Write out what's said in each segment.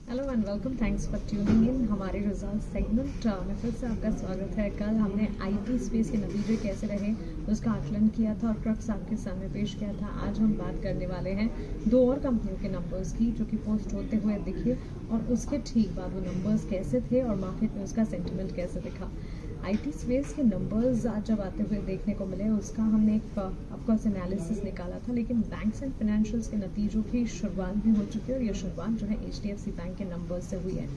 Hello and welcome, thanks for tuning in हमारे result segment में फिर से आपका स्वागत है। कल हमने आईटी स्पेस के नतीजे कैसे रहे उसका आकलन किया था और क्रक्स आपके सामने पेश किया था। आज हम बात करने वाले हैं दो और कंपनियों के नंबर्स की जो कि पोस्ट होते हुए दिखे और उसके ठीक बाद वो नंबर्स कैसे थे और मार्केट में उसका सेंटिमेंट कैसे दिखा। आईटी स्पेस के नंबर्स आज जब आते हुए देखने को मिले उसका हमने एक ऑफकोर्स एनालिसिस निकाला था, लेकिन बैंक्स एंड फाइनेंशियल्स के नतीजों की शुरुआत भी हो चुकी है और ये शुरुआत जो है एचडीएफसी बैंक के नंबर्स से हुई है।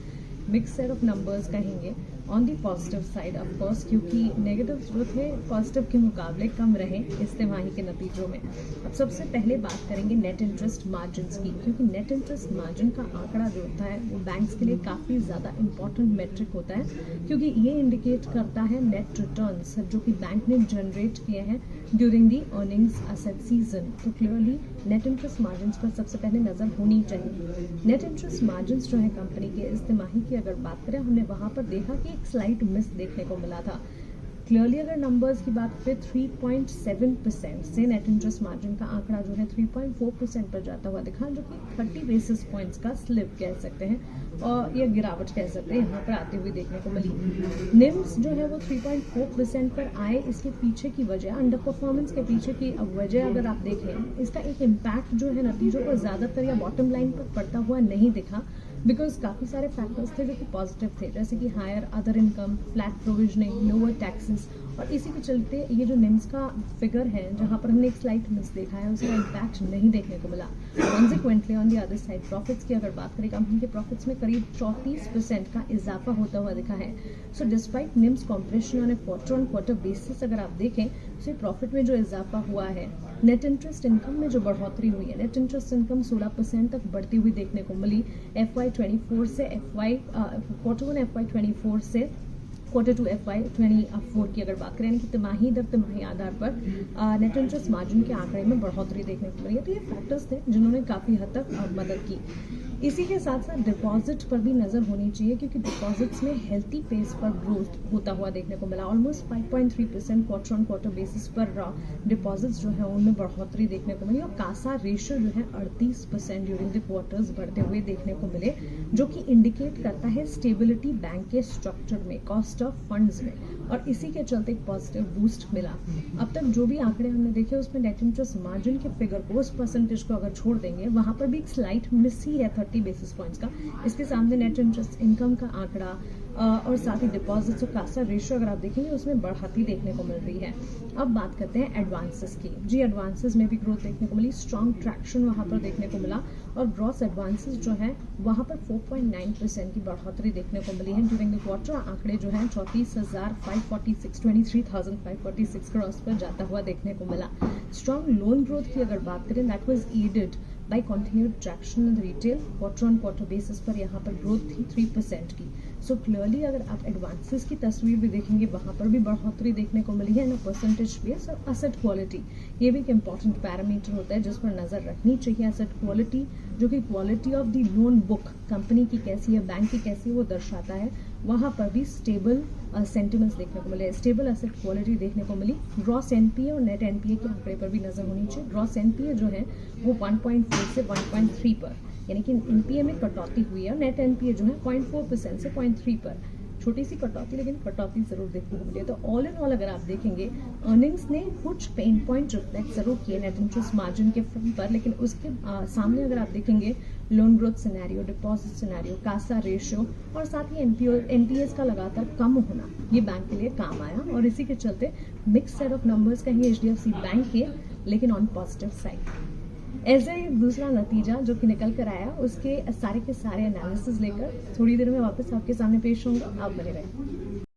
मिक्स सेट ऑफ नंबर्स कहेंगे on the positive side of course, क्योंकि नेगेटिव जो थे पॉजिटिव के मुकाबले कम रहे इस तिमाही के नतीजों में। अब सबसे पहले बात करेंगे नेट इंटरेस्ट मार्जिन की, क्योंकि नेट इंटरेस्ट मार्जिन का आंकड़ा जो होता है वो बैंक्स के लिए काफ़ी ज़्यादा इंपॉर्टेंट मेट्रिक होता है, क्योंकि ये इंडिकेट करता है नेट रिटर्न्स जो कि बैंक ने जनरेट किए हैं during the earnings asset season. तो क्लियरली नेट इंटरेस्ट मार्जिन पर सबसे पहले नज़र होनी चाहिए। नेट इंटरेस्ट मार्जिन जो है कंपनी के इस तिमाही की अगर बात करें, हमने वहाँ पर देखा कि एक स्लाइट मिस देखने को मिला था। क्लियरली अगर नंबर्स की बात करें 3.7% से नेट इंटरेस्ट मार्जिन का आंकड़ा जो है 3.4% पर जाता हुआ दिखा, जो कि 30 बेसिस पॉइंट्स का स्लिप कह सकते हैं और या गिरावट कह सकते हैं यहाँ पर आते हुए देखने को मिली। निम्स जो है वो 3.4% पर आए। इसके पीछे की वजह, अंडर परफॉर्मेंस के पीछे की वजह अगर आप देखें, इसका एक इम्पैक्ट जो है नतीजों पर ज़्यादातर या बॉटम लाइन पर पड़ता हुआ नहीं दिखा, बिकॉज काफ़ी सारे फैक्टर्स थे जो कि पॉजिटिव थे, जैसे कि higher other income, flat provisioning, lower taxes, और इसी के चलते ये जो निम्स का फिगर है जहाँ पर हमने एक स्लाइट मिस देखा है उसका इम्पैक्ट नहीं देखने को मिला। Consequently on the other side profits की अगर बात करें, कंपनी के प्रॉफिट्स में करीब 34% का इजाफा होता हुआ दिखा है। So despite NIMS compression on A quarter on quarter basis अगर आप देखें तो प्रॉफिट में जो इजाफा हुआ है, नेट इंटरेस्ट इनकम में जो बढ़ोतरी हुई है, नेट इंटरेस्ट इनकम 16% तक बढ़ती हुई देखने को मिली FY24 से क्वार्टर 1 FY24 से क्वार्टर 2 FY24 की अगर बात करें, यानी कि तिमाही दर तिमाही आधार पर नेट इंटरेस्ट मार्जिन के आंकड़े में बढ़ोतरी देखने को मिली है। तो ये फैक्टर्स थे जिन्होंने काफ़ी हद तक मदद की। इसी के साथ साथ डिपॉजिट पर भी नज़र होनी चाहिए, क्योंकि डिपॉजिट्स में हेल्थी पेस पर ग्रोथ होता हुआ देखने को मिला। Almost 5.3% quarter on quarter basis पर डिपॉजिट्स जो है उनमें बढ़ोतरी देखने को मिली और कासा रेशियो जो है 38% ड्यूरिंग द क्वार्टर्स बढ़ते हुए देखने को मिले, जो कि इंडिकेट करता है स्टेबिलिटी बैंक के स्ट्रक्चर में, कॉस्ट ऑफ फंड्स में, और इसी के चलते एक पॉजिटिव बूस्ट मिला। अब तक जो भी आंकड़े हमने देखे उसमें नेट इंटरेस्ट मार्जिन के फिगर को, उस परसेंटेज को अगर छोड़ देंगे, वहां पर भी एक स्लाइट मिस ही है 30 बेसिस पॉइंट्स का। इसके सामने नेट इंटरेस्ट इनकम का आंकड़ा और साथ ही डिपॉजिट्स और कासा रेशियो अगर आप देखेंगे उसमें बढ़ती देखने को मिल रही है। अब बात करते हैं एडवांसेस की। जी, एडवांसेस में भी ग्रोथ देखने को मिली, स्ट्रॉन्ग ट्रैक्शन वहां पर देखने को मिला और ग्रॉस एडवांसेस जो है वहां पर 4.9% की बढ़ोतरी देखने को मिली है ड्यूरिंग द क्वार्टर। आंकड़े जो है 23,546 क्रॉस पर जाता हुआ देखने को मिला। स्ट्रॉन्ग लोन ग्रोथ की अगर बात करें, that was aided by continued traction in retail. Quarter on quarter basis पर यहाँ पर ग्रोथ थी 3% की। सो क्लियरली अगर आप एडवांसेस की तस्वीर भी देखेंगे वहाँ पर भी बढ़ोतरी देखने को मिली है इन परसेंटेज बेस। और असेट क्वालिटी, ये भी एक इंपॉर्टेंट पैरामीटर होता है जिस पर नज़र रखनी चाहिए। असेट क्वालिटी जो कि quality of the loan book company की कैसी है, बैंक की कैसी है, वो दर्शाता है। वहाँ पर भी स्टेबल सेंटिमेंट्स देखने को मिले, स्टेबल एसेट क्वालिटी देखने को मिली। ग्रॉस एनपीए और नेट एनपीए के आंकड़े पर भी नजर होनी चाहिए। ग्रॉस एनपीए जो है वो 1.4 से 1.3 पर, यानी कि एनपीए में कटौती हुई है, और नेट एनपीए जो है 0.4% से 0.3 पर, छोटी सी कटौती लेकिन कटौती जरूर देखने को मिली है। तो ऑल इन ऑल अगर आप देखेंगे, अर्निंग्स ने कुछ पेन पॉइंट रिफ्लेक्ट जरूर किए नेट इंटरेस्ट मार्जिन के फ्रंट पर, लेकिन उसके सामने अगर आप देखेंगे loan growth scenario, deposit scenario, Kasa ratio और साथ ही एनपीएस का लगातार कम होना, ये बैंक के लिए काम आया और इसी के चलते मिक्स सेट ऑफ नंबर्स कहेंगे एचडीएफसी बैंक के, लेकिन ऑन पॉजिटिव साइड। ऐसे ही दूसरा नतीजा जो कि निकल कर आया, उसके सारे के सारे एनालिसिस लेकर थोड़ी देर में वापस आपके सामने पेश होंगे। आप बने रहें।